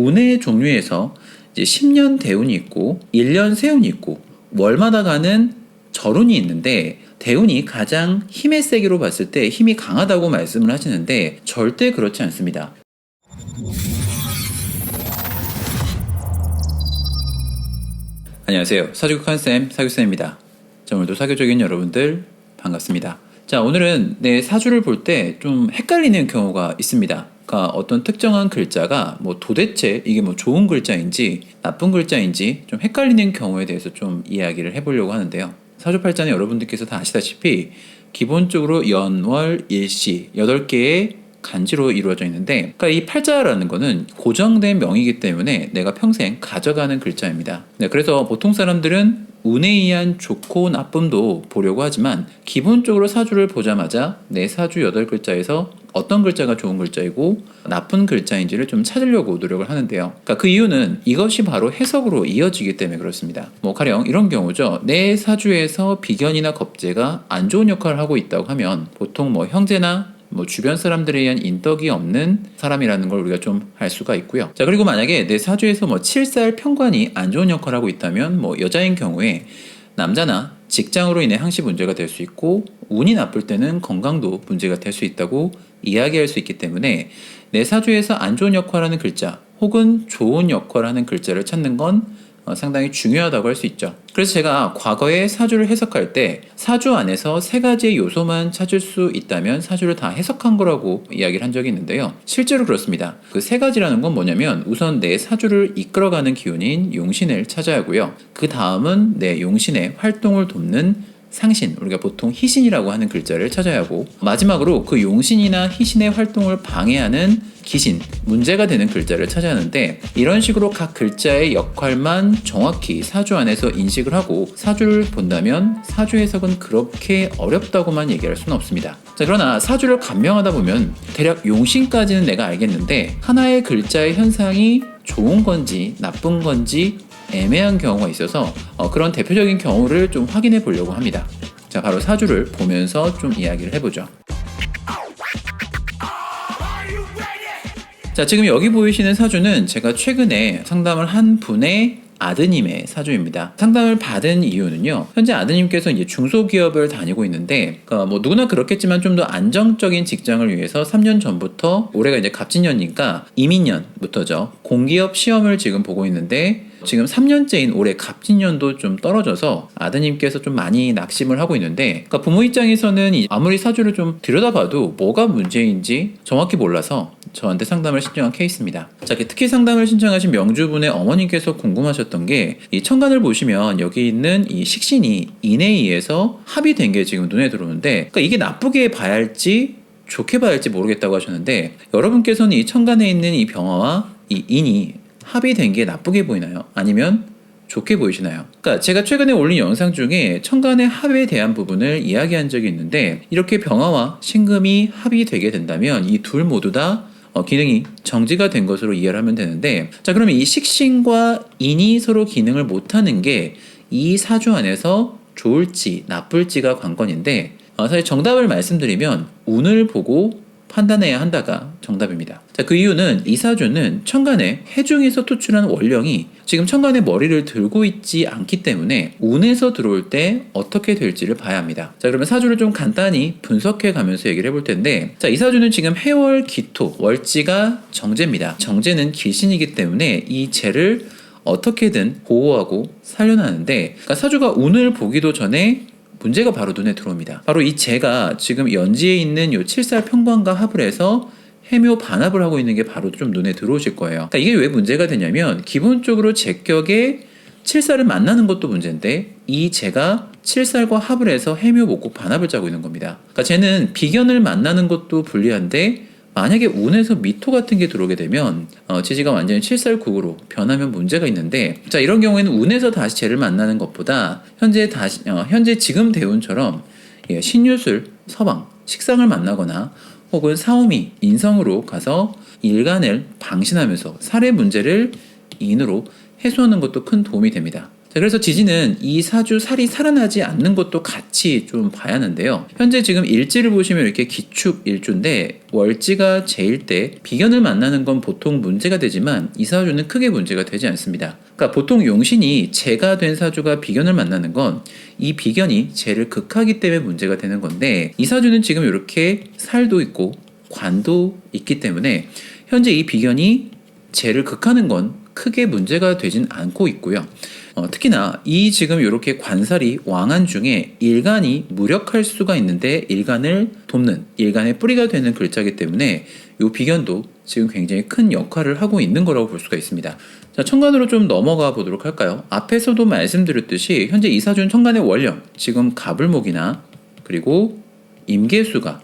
운의 종류에서 이제 10년 대운이 있고 1년 세운이 있고 월마다 가는 절운이 있는데 대운이 가장 힘의 세기로 봤을 때 힘이 강하다고 말씀을 하시는데 절대 그렇지 않습니다. 안녕하세요. 사주극한쌤 사교쌤입니다. 자, 오늘도 사교적인 여러분들 반갑습니다. 자, 오늘은 내 사주를 볼 때 좀 헷갈리는 경우가 있습니다. 그러니까 어떤 특정한 글자가 도대체 이게 좋은 글자인지 나쁜 글자인지 좀 헷갈리는 경우에 대해서 좀 이야기를 해보려고 하는데요. 사주팔자는 여러분들께서 다 아시다시피 기본적으로 연, 월, 일시 8개의 간지로 이루어져 있는데, 그러니까 이 팔자라는 거는 고정된 명이기 때문에 내가 평생 가져가는 글자입니다. 네, 그래서 보통 사람들은 운에 의한 좋고 나쁨도 보려고 하지만 기본적으로 사주를 보자마자 내 사주 8글자에서 어떤 글자가 좋은 글자이고 나쁜 글자인지를 좀 찾으려고 노력을 하는데요. 그러니까 그 이유는 이것이 바로 해석으로 이어지기 때문에 그렇습니다. 가령 이런 경우죠. 내 사주에서 비견이나 겁재가 안 좋은 역할을 하고 있다고 하면 보통 형제나 주변 사람들에 의한 인덕이 없는 사람이라는 걸 우리가 좀 알 수가 있고요. 자, 그리고 만약에 내 사주에서 칠살 편관이 안 좋은 역할을 하고 있다면 여자인 경우에 남자나 직장으로 인해 항시 문제가 될 수 있고 운이 나쁠 때는 건강도 문제가 될 수 있다고 이야기할 수 있기 때문에 내 사주에서 안 좋은 역할을 하는 글자 혹은 좋은 역할을 하는 글자를 찾는 건 상당히 중요하다고 할 수 있죠. 그래서 제가 과거에 사주를 해석할 때 사주 안에서 3가지의 요소만 찾을 수 있다면 사주를 다 해석한 거라고 이야기를 한 적이 있는데요. 실제로 그렇습니다. 그 3가지라는 건 뭐냐면 우선 내 사주를 이끌어가는 기운인 용신을 찾아야 하고요. 그 다음은 내 용신의 활동을 돕는 상신, 우리가 보통 희신이라고 하는 글자를 찾아야 하고, 마지막으로 그 용신이나 희신의 활동을 방해하는 기신, 문제가 되는 글자를 찾아야 하는데, 이런 식으로 각 글자의 역할만 정확히 사주 안에서 인식을 하고 사주를 본다면 사주 해석은 그렇게 어렵다고만 얘기할 수는 없습니다. 자, 그러나 사주를 간명하다 보면 대략 용신까지는 내가 알겠는데 하나의 글자의 현상이 좋은 건지 나쁜 건지 애매한 경우가 있어서 그런 대표적인 경우를 좀 확인해 보려고 합니다. 자, 바로 사주를 보면서 좀 이야기를 해보죠. 자, 지금 여기 보이시는 사주는 제가 최근에 상담을 한 분의 아드님의 사주입니다. 상담을 받은 이유는요, 현재 아드님께서 이제 중소기업을 다니고 있는데, 그러니까 누구나 그렇겠지만 좀 더 안정적인 직장을 위해서 3년 전부터, 올해가 이제 갑진년이니까 이민년부터죠, 공기업 시험을 지금 보고 있는데, 지금 3년째인 올해 갑진년도 좀 떨어져서 아드님께서 좀 많이 낙심을 하고 있는데, 그러니까 부모 입장에서는 아무리 사주를 좀 들여다봐도 뭐가 문제인지 정확히 몰라서 저한테 상담을 신청한 케이스입니다. 자, 특히 상담을 신청하신 명주분의 어머님께서 궁금하셨던 게, 이 천간을 보시면 여기 있는 이 식신이 인에 의해서 합의된 게 지금 눈에 들어오는데, 그러니까 이게 나쁘게 봐야 할지 좋게 봐야 할지 모르겠다고 하셨는데, 여러분께서는 이 천간에 있는 이 병화와 이 인이 합의된 게 나쁘게 보이나요? 아니면 좋게 보이시나요? 그러니까 제가 최근에 올린 영상 중에 천간의 합에 대한 부분을 이야기한 적이 있는데, 이렇게 병화와 신금이 합의되게 된다면 이 둘 모두 다 기능이 정지가 된 것으로 이해를 하면 되는데, 자, 그러면 이 식신과 인이 서로 기능을 못하는 게 이 사주 안에서 좋을지 나쁠지가 관건인데, 사실 정답을 말씀드리면 운을 보고 판단해야 한다가 정답입니다. 자, 그 이유는 이 사주는 천간에 해중에서 투출한 월령이 지금 천간에 머리를 들고 있지 않기 때문에 운에서 들어올 때 어떻게 될지를 봐야 합니다. 자, 그러면 사주를 좀 간단히 분석해 가면서 얘기를 해볼 텐데, 자, 이 사주는 지금 해월 기토 월지가 정제입니다. 정제는 기신이기 때문에 이 재를 어떻게든 보호하고 살려나는데, 그러니까 사주가 운을 보기도 전에 문제가 바로 눈에 들어옵니다. 바로 이 재가 지금 연지에 있는 요 7살 편관과 합을 해서 해묘 반합을 하고 있는 게 바로 좀 눈에 들어오실 거예요. 그러니까 이게 왜 문제가 되냐면, 기본적으로 제격에 7살을 만나는 것도 문제인데 이 재가 7살과 합을 해서 해묘 목국 반합을 짜고 있는 겁니다. 그러니까 쟤는 비견을 만나는 것도 불리한데, 만약에 운에서 미토 같은 게 들어오게 되면 지지가 완전히 7살국으로 변하면 문제가 있는데, 자, 이런 경우에는 운에서 다시 쟤를 만나는 것보다 현재 지금 대운처럼 신유술, 서방, 식상을 만나거나 혹은 사오미, 인성으로 가서 일간을 방신하면서 살해 문제를 인으로 해소하는 것도 큰 도움이 됩니다. 자, 그래서 지지는 이 사주 살이 살아나지 않는 것도 같이 좀 봐야 하는데요. 현재 지금 일지를 보시면 이렇게 기축 일주인데 월지가 제일 때 비견을 만나는 건 보통 문제가 되지만 이 사주는 크게 문제가 되지 않습니다. 그러니까 보통 용신이 재가 된 사주가 비견을 만나는 건 이 비견이 재를 극하기 때문에 문제가 되는 건데 이 사주는 지금 이렇게 살도 있고 관도 있기 때문에 현재 이 비견이 재를 극하는 건 크게 문제가 되진 않고 있고요. 특히나 이 지금 이렇게 관살이 왕안 중에 일간이 무력할 수가 있는데 일간을 돕는 일간의 뿌리가 되는 글자이기 때문에 이 비견도 지금 굉장히 큰 역할을 하고 있는 거라고 볼 수가 있습니다. 자, 천간으로 좀 넘어가 보도록 할까요? 앞에서도 말씀드렸듯이 현재 이 사주는 천간의 원령, 지금 갑을목이나 그리고 임계수가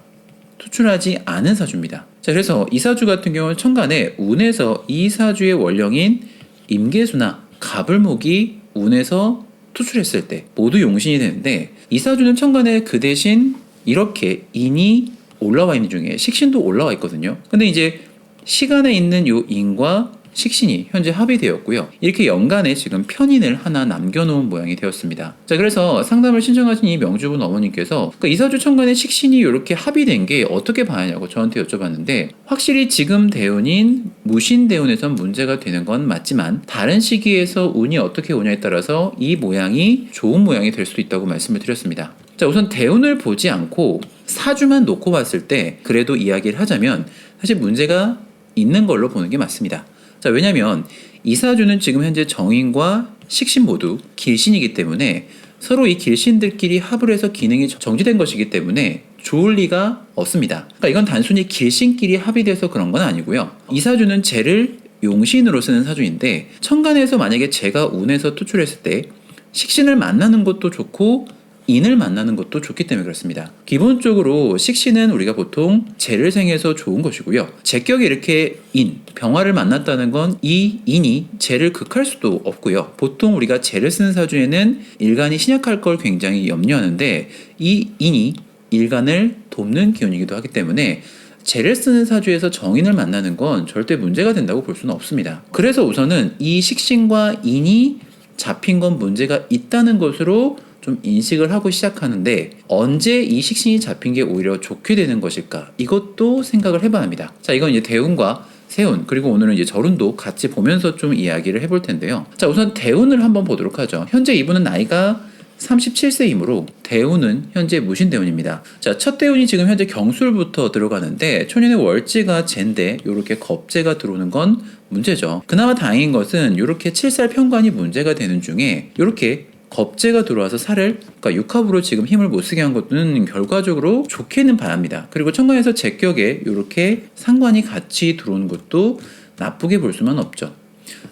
투출하지 않은 사주입니다. 자, 그래서 이 사주 같은 경우는 천간에 운에서 이 사주의 원령인 임계수나 갑을목이 운에서 투출했을 때 모두 용신이 되는데 이 사주는 천간에 그 대신 이렇게 인이 올라와 있는 중에 식신도 올라와 있거든요. 근데 이제 시간에 있는 요 인과 식신이 현재 합의되었고요. 이렇게 연간에 지금 편인을 하나 남겨놓은 모양이 되었습니다. 자, 그래서 상담을 신청하신 이 명주분 어머님께서 그러니까 이사주 천간에 식신이 이렇게 합의된 게 어떻게 봐야냐고 저한테 여쭤봤는데 확실히 지금 대운인 무신대운에선 문제가 되는 건 맞지만 다른 시기에서 운이 어떻게 오냐에 따라서 이 모양이 좋은 모양이 될 수도 있다고 말씀을 드렸습니다. 자, 우선 대운을 보지 않고 사주만 놓고 봤을 때 그래도 이야기를 하자면 사실 문제가 있는 걸로 보는 게 맞습니다. 자, 왜냐면 이 사주는 지금 현재 정인과 식신 모두 길신이기 때문에 서로 이 길신들끼리 합을 해서 기능이 정지된 것이기 때문에 좋을 리가 없습니다. 그러니까 이건 단순히 길신끼리 합이 돼서 그런 건 아니고요. 이 사주는 재를 용신으로 쓰는 사주인데 천간에서 만약에 재가 운에서 투출했을 때 식신을 만나는 것도 좋고 인을 만나는 것도 좋기 때문에 그렇습니다. 기본적으로 식신은 우리가 보통 재를 생해서 좋은 것이고요. 재격이 이렇게 인, 병화를 만났다는 건 이 인이 재를 극할 수도 없고요. 보통 우리가 재를 쓰는 사주에는 일간이 신약할 걸 굉장히 염려하는데 이 인이 일간을 돕는 기운이기도 하기 때문에 재를 쓰는 사주에서 정인을 만나는 건 절대 문제가 된다고 볼 수는 없습니다. 그래서 우선은 이 식신과 인이 잡힌 건 문제가 있다는 것으로 좀 인식을 하고 시작하는데 언제 이 식신이 잡힌 게 오히려 좋게 되는 것일까? 이것도 생각을 해봐야 합니다. 자, 이건 이제 대운과 세운 그리고 오늘은 이제 절운도 같이 보면서 좀 이야기를 해볼 텐데요. 자, 우선 대운을 한번 보도록 하죠. 현재 이분은 나이가 37세이므로 대운은 현재 무신대운입니다. 자, 첫 대운이 지금 현재 경술부터 들어가는데 초년의 월지가 재인데 이렇게 겁재가 들어오는 건 문제죠. 그나마 다행인 것은 이렇게 7살 편관이 문제가 되는 중에 이렇게 겁재가 들어와서 살을 그러니까 육합으로 지금 힘을 못 쓰게 한 것은 결과적으로 좋게는 봐야 합니다. 그리고 천간에서 제격에 이렇게 상관이 같이 들어오는 것도 나쁘게 볼 수만 없죠.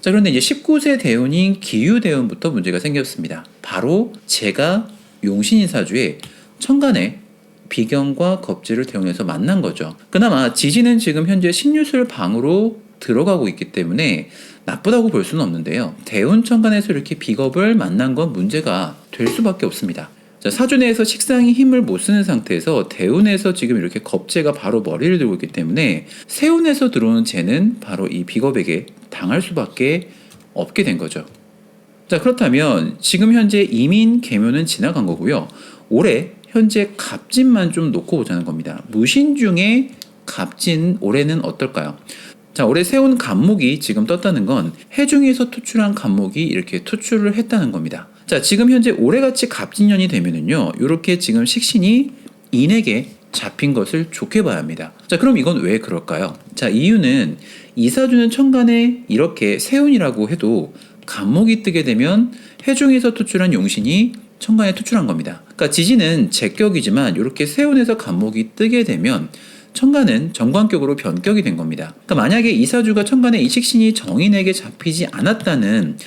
자, 그런데 이제 19세 대운인 기유대운부터 문제가 생겼습니다. 바로 제가 용신인 사주에 천간에 비견과 겁재를 대운해서 만난 거죠. 그나마 지지는 지금 현재 신유술 방으로 들어가고 있기 때문에 나쁘다고 볼 수는 없는데요. 대운 천간에서 이렇게 비겁을 만난 건 문제가 될 수밖에 없습니다. 자, 사주 내에서 식상이 힘을 못 쓰는 상태에서 대운에서 지금 이렇게 겁재가 바로 머리를 들고 있기 때문에 세운에서 들어오는 재는 바로 이 비겁에게 당할 수밖에 없게 된 거죠. 자, 그렇다면 지금 현재 이민 계묘는 지나간 거고요. 올해 현재 갑진만 좀 놓고 보자는 겁니다. 무신 중에 갑진 올해는 어떨까요? 자, 올해 세운 갑목이 지금 떴다는 건 해중에서 투출한 갑목이 이렇게 투출을 했다는 겁니다. 자, 지금 현재 올해같이 갑진년이 되면은요, 이렇게 지금 식신이 인에게 잡힌 것을 좋게 봐야 합니다. 자, 그럼 이건 왜 그럴까요? 자, 이유는 이 사주는 천간에 이렇게 세운이라고 해도 갑목이 뜨게 되면 해중에서 투출한 용신이 천간에 투출한 겁니다. 그러니까 지지는 제격이지만 이렇게 세운에서 갑목이 뜨게 되면 천간은 정관격으로 변격이 된 겁니다. 그러니까 만약에 이 사주가 천간에 이 식신이 정인에게 잡히지 않았다는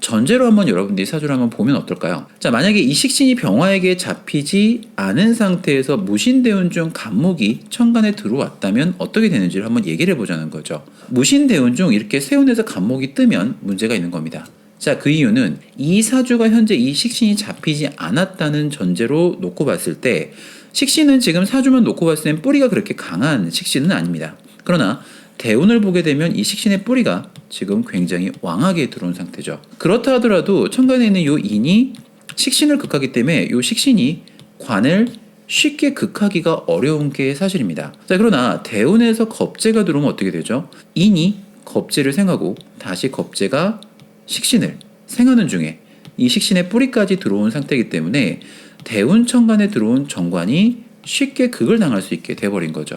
전제로 한번 여러분들이 사주를 한번 보면 어떨까요? 자, 만약에 이 식신이 병화에게 잡히지 않은 상태에서 무신대운 중 갑목이 천간에 들어왔다면 어떻게 되는지를 한번 얘기를 해보자는 거죠. 무신대운 중 이렇게 세운에서 갑목이 뜨면 문제가 있는 겁니다. 자, 그 이유는 이 사주가 현재 이 식신이 잡히지 않았다는 전제로 놓고 봤을 때 식신은 지금 사주만 놓고 봤을 땐 뿌리가 그렇게 강한 식신은 아닙니다. 그러나 대운을 보게 되면 이 식신의 뿌리가 지금 굉장히 왕하게 들어온 상태죠. 그렇다 하더라도 천간에 있는 요 인이 식신을 극하기 때문에 요 식신이 관을 쉽게 극하기가 어려운 게 사실입니다. 자, 그러나 대운에서 겁재가 들어오면 어떻게 되죠? 인이 겁재를 생하고 다시 겁재가 식신을 생하는 중에 이 식신의 뿌리까지 들어온 상태이기 때문에 대운 천간에 들어온 정관이 쉽게 극을 당할 수 있게 돼버린 거죠.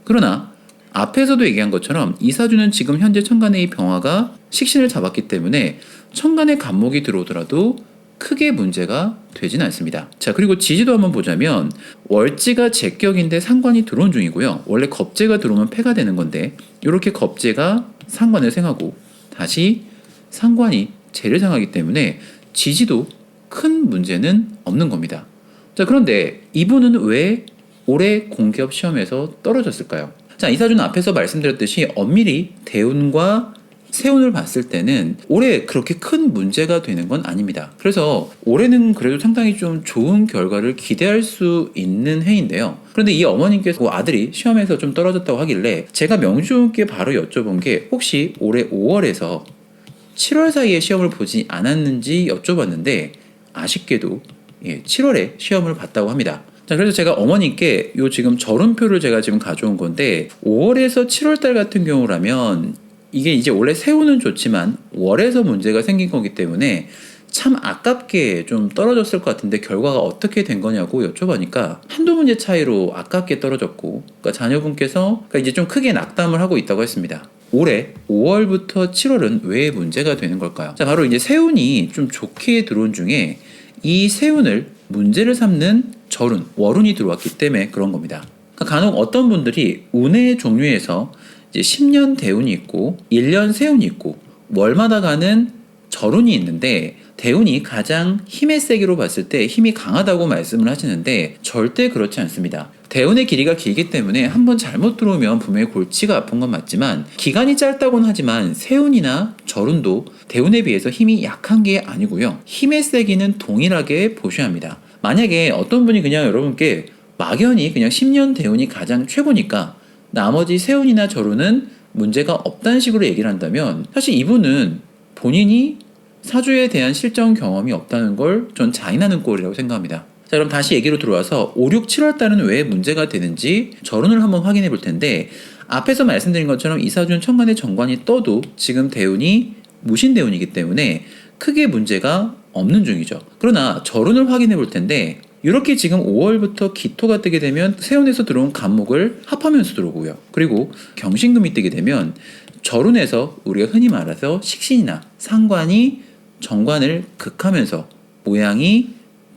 그러나 앞에서도 얘기한 것처럼 이 사주는 지금 현재 천간의 이 병화가 식신을 잡았기 때문에 천간에 간목이 들어오더라도 크게 문제가 되진 않습니다. 자, 그리고 지지도 한번 보자면 월지가 제격인데 상관이 들어온 중이고요. 원래 겁재가 들어오면 패가 되는 건데 이렇게 겁재가 상관을 생하고 다시 상관이 재를 생하기 때문에 지지도 큰 문제는 없는 겁니다. 자, 그런데 이분은 왜 올해 공기업 시험에서 떨어졌을까요? 자, 이 사주는 앞에서 말씀드렸듯이 엄밀히 대운과 세운을 봤을 때는 올해 그렇게 큰 문제가 되는 건 아닙니다. 그래서 올해는 그래도 상당히 좀 좋은 결과를 기대할 수 있는 해인데요. 그런데 이 어머님께서 아들이 시험에서 좀 떨어졌다고 하길래 제가 명주께 바로 여쭤본 게 혹시 올해 5월에서 7월 사이에 시험을 보지 않았는지 여쭤봤는데 아쉽게도 7월에 시험을 봤다고 합니다. 자, 그래서 제가 어머니께 요 지금 절운표를 제가 지금 가져온 건데 5월에서 7월달 같은 경우라면 이게 이제 원래 세우는 좋지만 월에서 문제가 생긴 거기 때문에 참 아깝게 좀 떨어졌을 것 같은데 결과가 어떻게 된 거냐고 여쭤보니까 한두 문제 차이로 아깝게 떨어졌고, 그러니까 자녀분께서 이제 좀 크게 낙담을 하고 있다고 했습니다. 올해 5월부터 7월은 왜 문제가 되는 걸까요? 자, 바로 이제 세운이 좀 좋게 들어온 중에 이 세운을 문제를 삼는 절운, 월운이 들어왔기 때문에 그런 겁니다. 그러니까 간혹 어떤 분들이 운의 종류에서 이제 10년 대운이 있고 1년 세운이 있고 월마다 가는 절운이 있는데 대운이 가장 힘의 세기로 봤을 때 힘이 강하다고 말씀을 하시는데 절대 그렇지 않습니다. 대운의 길이가 길기 때문에 한번 잘못 들어오면 분명히 골치가 아픈 건 맞지만 기간이 짧다고는 하지만 세운이나 절운도 대운에 비해서 힘이 약한 게 아니고요. 힘의 세기는 동일하게 보셔야 합니다. 만약에 어떤 분이 그냥 여러분께 막연히 그냥 10년 대운이 가장 최고니까 나머지 세운이나 절운은 문제가 없다는 식으로 얘기를 한다면 사실 이분은 본인이 사주에 대한 실전 경험이 없다는 걸 전 자인하는 꼴이라고 생각합니다. 자, 그럼 다시 얘기로 들어와서 5, 6, 7월 달은 왜 문제가 되는지 절운을 한번 확인해 볼 텐데 앞에서 말씀드린 것처럼 이 사주는 천간에 정관이 떠도 지금 대운이 무신대운이기 때문에 크게 문제가 없는 중이죠. 그러나 절운을 확인해 볼 텐데 이렇게 지금 5월부터 기토가 뜨게 되면 세운에서 들어온 간목을 합하면서 들어오고요. 그리고 경신금이 뜨게 되면 절운에서 우리가 흔히 말해서 식신이나 상관이 정관을 극하면서 모양이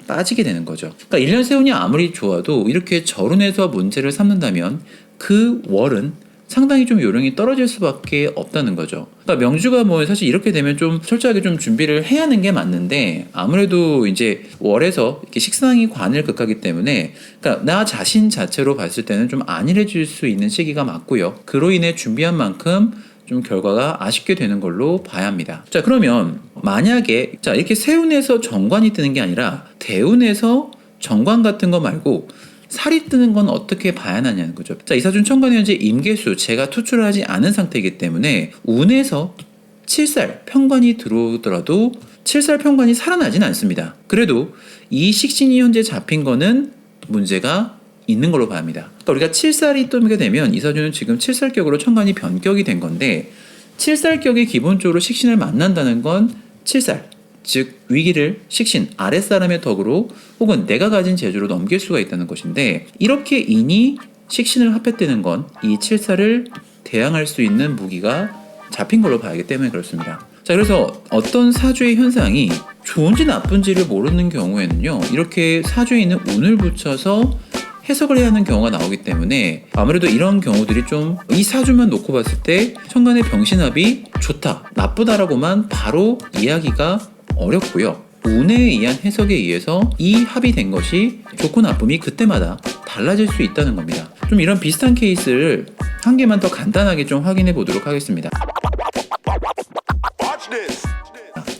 빠지게 되는 거죠. 그러니까 1년 세운이 아무리 좋아도 이렇게 절운에서 문제를 삼는다면 그 월은 상당히 좀 요령이 떨어질 수밖에 없다는 거죠. 그러니까 명주가 뭐 사실 이렇게 되면 좀 철저하게 좀 준비를 해야 하는 게 맞는데 아무래도 이제 월에서 이렇게 식상이 관을 극하기 때문에 그러니까 나 자신 자체로 봤을 때는 좀 안일해질 수 있는 시기가 맞고요. 그로 인해 준비한 만큼 좀 결과가 아쉽게 되는 걸로 봐야 합니다. 자, 그러면 만약에 자 이렇게 세운에서 정관이 뜨는 게 아니라 대운에서 정관 같은 거 말고 살이 뜨는 건 어떻게 봐야 하냐는 거죠. 자, 이 사주는 천간에 현재 임계수 제가 투출하지 않은 상태이기 때문에 운에서 7살 편관이 들어오더라도 7살 편관이 살아나진 않습니다. 그래도 이 식신이 현재 잡힌 거는 문제가 있는 걸로 봐야 합니다. 그러니까 우리가 7살이 뜨게 되면 이 사주는 지금 7살격으로 천간이 변격이 된 건데 7살격이 기본적으로 식신을 만난다는 건 7살 즉 위기를 식신 아랫사람의 덕으로 혹은 내가 가진 재주로 넘길 수가 있다는 것인데 이렇게 인이 식신을 합했다는 건 이 7살을 대항할 수 있는 무기가 잡힌 걸로 봐야하기 때문에 그렇습니다. 자, 그래서 어떤 사주의 현상이 좋은지 나쁜지를 모르는 경우에는요 이렇게 사주에 있는 운을 붙여서 해석을 해야 하는 경우가 나오기 때문에 아무래도 이런 경우들이 좀 이 사주만 놓고 봤을 때 천간의 병신합이 좋다 나쁘다라고만 바로 이야기가 어렵고요. 운에 의한 해석에 의해서 이 합이 된 것이 좋고 나쁨이 그때마다 달라질 수 있다는 겁니다. 좀 이런 비슷한 케이스를 한 개만 더 간단하게 좀 확인해 보도록 하겠습니다.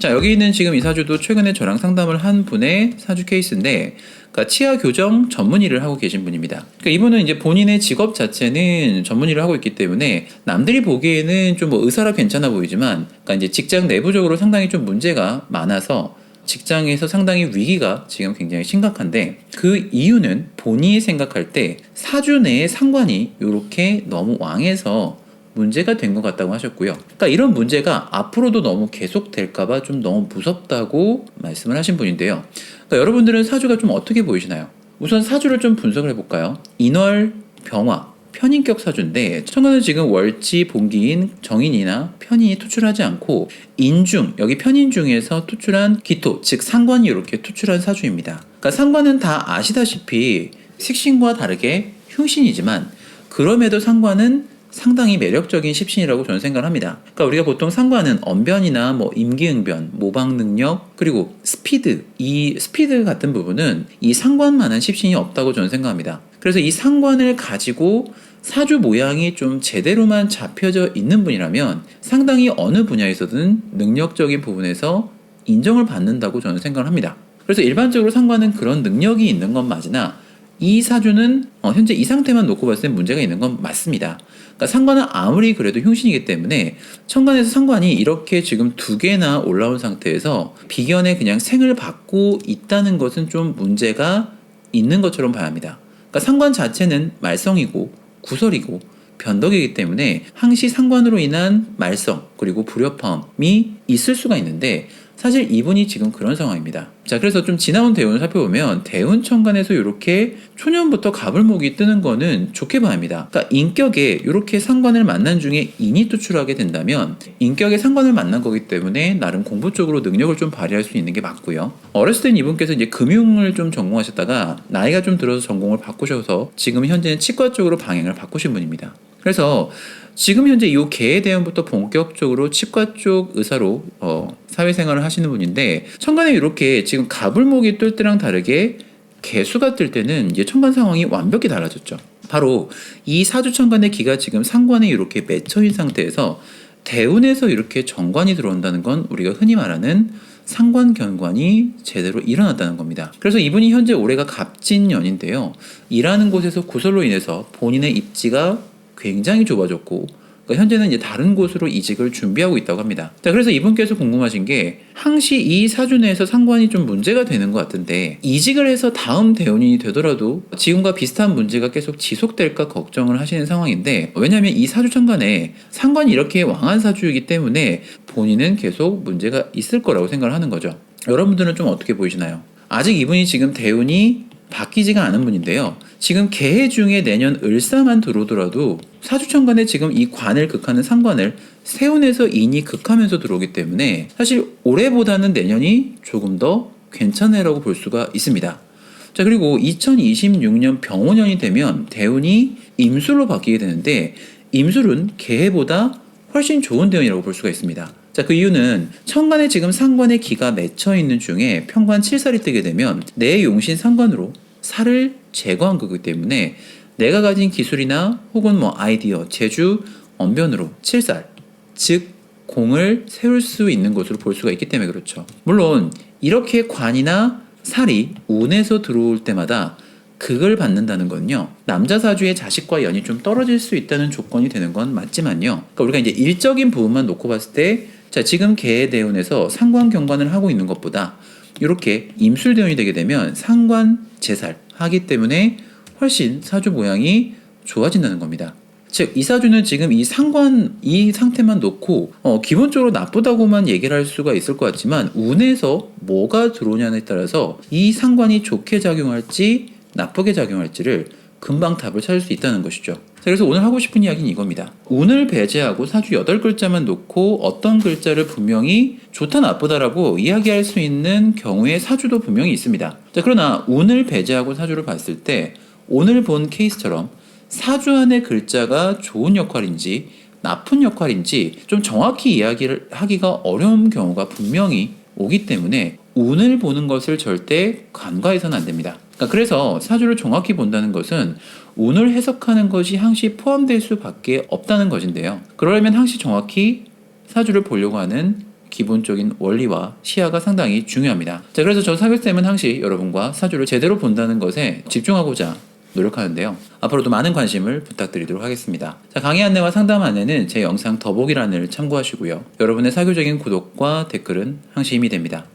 자, 여기 있는 지금 이 사주도 최근에 저랑 상담을 한 분의 사주 케이스인데, 그러니까 치아 교정 전문 일을 하고 계신 분입니다. 그러니까 이분은 이제 본인의 직업 자체는 전문 일을 하고 있기 때문에 남들이 보기에는 좀 뭐 의사라 괜찮아 보이지만, 그러니까 이제 직장 내부적으로 상당히 좀 문제가 많아서 직장에서 상당히 위기가 지금 굉장히 심각한데, 그 이유는 본인이 생각할 때 사주 내의 상관이 이렇게 너무 왕해서 문제가 된 것 같다고 하셨고요. 그러니까 이런 문제가 앞으로도 너무 계속될까봐 좀 너무 무섭다고 말씀을 하신 분인데요. 그러니까 여러분들은 사주가 좀 어떻게 보이시나요? 우선 사주를 좀 분석을 해볼까요? 인월, 병화, 편인격 사주인데, 천간은 지금 월지, 본기인, 정인이나 편인이 투출하지 않고 인중, 여기 편인 중에서 투출한 기토, 즉 상관이 이렇게 투출한 사주입니다. 그러니까 상관은 다 아시다시피 식신과 다르게 흉신이지만, 그럼에도 상관은 상당히 매력적인 십신이라고 저는 생각을 합니다. 그러니까 우리가 보통 상관은 언변이나 뭐 임기응변, 모방 능력, 그리고 스피드, 이 스피드 같은 부분은 이 상관만한 십신이 없다고 저는 생각합니다. 그래서 이 상관을 가지고 사주 모양이 좀 제대로만 잡혀져 있는 분이라면 상당히 어느 분야에서든 능력적인 부분에서 인정을 받는다고 저는 생각을 합니다. 그래서 일반적으로 상관은 그런 능력이 있는 건 맞으나, 이 사주는 현재 이 상태만 놓고 봤을 때 문제가 있는 건 맞습니다. 그러니까 상관은 아무리 그래도 흉신이기 때문에 천간에서 상관이 이렇게 지금 2개나 올라온 상태에서 비견에 그냥 생을 받고 있다는 것은 좀 문제가 있는 것처럼 봐야 합니다. 그러니까 상관 자체는 말성이고 구설이고 변덕이기 때문에 항시 상관으로 인한 말성 그리고 불협화음이 있을 수가 있는데, 사실 이분이 지금 그런 상황입니다. 자, 그래서 좀 지나온 대운을 살펴보면 대운 천간에서 이렇게 초년부터 갑을목이 뜨는 거는 좋게 봐야 합니다. 그러니까 인격에 이렇게 상관을 만난 중에 인이 투출하게 된다면 인격에 상관을 만난 거기 때문에 나름 공부 쪽으로 능력을 좀 발휘할 수 있는 게 맞고요. 어렸을 땐 이분께서 이제 금융을 좀 전공하셨다가 나이가 좀 들어서 전공을 바꾸셔서 지금 현재는 치과 쪽으로 방향을 바꾸신 분입니다. 그래서 지금 현재 이 개에 대운부터 본격적으로 치과 쪽 의사로 사회생활을 하시는 분인데, 천간에 이렇게 지금 갑을목이 뜰 때랑 다르게 개수가 뜰 때는 이제 천간 상황이 완벽히 달라졌죠. 바로 이 사주 천간의 기가 지금 상관에 이렇게 맺혀있는 상태에서 대운에서 이렇게 정관이 들어온다는 건 우리가 흔히 말하는 상관견관이 제대로 일어났다는 겁니다. 그래서 이분이 현재 올해가 갑진년인데요. 일하는 곳에서 구설로 인해서 본인의 입지가 굉장히 좁아졌고, 그러니까 현재는 이제 다른 곳으로 이직을 준비하고 있다고 합니다. 자, 그래서 이분께서 궁금하신 게 항시 이 사주 내에서 상관이 좀 문제가 되는 것 같은데, 이직을 해서 다음 대운이 되더라도 지금과 비슷한 문제가 계속 지속될까 걱정을 하시는 상황인데, 왜냐하면 이 사주 천간에 상관이 이렇게 왕한 사주이기 때문에 본인은 계속 문제가 있을 거라고 생각을 하는 거죠. 여러분들은 좀 어떻게 보이시나요? 아직 이분이 지금 대운이 바뀌지가 않은 분인데요. 지금 개해 중에 내년 을사만 들어오더라도 사주천간에 지금 이 관을 극하는 상관을 세운에서 인이 극하면서 들어오기 때문에 사실 올해보다는 내년이 조금 더 괜찮으라고 볼 수가 있습니다. 자, 그리고 2026년 병오년이 되면 대운이 임술로 바뀌게 되는데, 임술은 개해보다 훨씬 좋은 대운이라고 볼 수가 있습니다. 자, 그 이유는 천간에 지금 상관의 기가 맺혀 있는 중에 편관 7살이 뜨게 되면 내 용신 상관으로 살을 제거한 거기 때문에 내가 가진 기술이나 혹은 뭐 아이디어, 재주, 언변으로 7살, 즉 공을 세울 수 있는 것으로 볼 수가 있기 때문에 그렇죠. 물론 이렇게 관이나 살이 운에서 들어올 때마다 극을 받는다는 건요, 남자 사주의 자식과 연이 좀 떨어질 수 있다는 조건이 되는 건 맞지만요, 그러니까 우리가 이제 일적인 부분만 놓고 봤을 때, 자, 지금 개의 대운에서 상관 경관을 하고 있는 것보다 이렇게 임술 대운이 되게 되면 상관 재살 하기 때문에 훨씬 사주 모양이 좋아진다는 겁니다. 즉, 이 사주는 지금 이 상관 이 상태만 놓고 기본적으로 나쁘다고만 얘기를 할 수가 있을 것 같지만, 운에서 뭐가 들어오냐에 따라서 이 상관이 좋게 작용할지 나쁘게 작용할지를 금방 답을 찾을 수 있다는 것이죠. 자, 그래서 오늘 하고 싶은 이야기는 이겁니다. 운을 배제하고 사주 8글자만 놓고 어떤 글자를 분명히 좋다 나쁘다라고 이야기할 수 있는 경우의 사주도 분명히 있습니다. 자, 그러나 운을 배제하고 사주를 봤을 때 오늘 본 케이스처럼 사주 안의 글자가 좋은 역할인지 나쁜 역할인지 좀 정확히 이야기를 하기가 어려운 경우가 분명히 오기 때문에 운을 보는 것을 절대 간과해서는 안 됩니다. 그래서 사주를 정확히 본다는 것은 운을 해석하는 것이 항시 포함될 수밖에 없다는 것인데요. 그러려면 항시 정확히 사주를 보려고 하는 기본적인 원리와 시야가 상당히 중요합니다. 자, 그래서 저 사교쌤은 항시 여러분과 사주를 제대로 본다는 것에 집중하고자 노력하는데요. 앞으로도 많은 관심을 부탁드리도록 하겠습니다. 자, 강의 안내와 상담 안내는 제 영상 더보기란을 참고하시고요. 여러분의 사교적인 구독과 댓글은 항시 힘이 됩니다.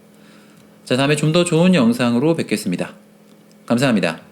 자, 다음에 좀 더 좋은 영상으로 뵙겠습니다. 감사합니다.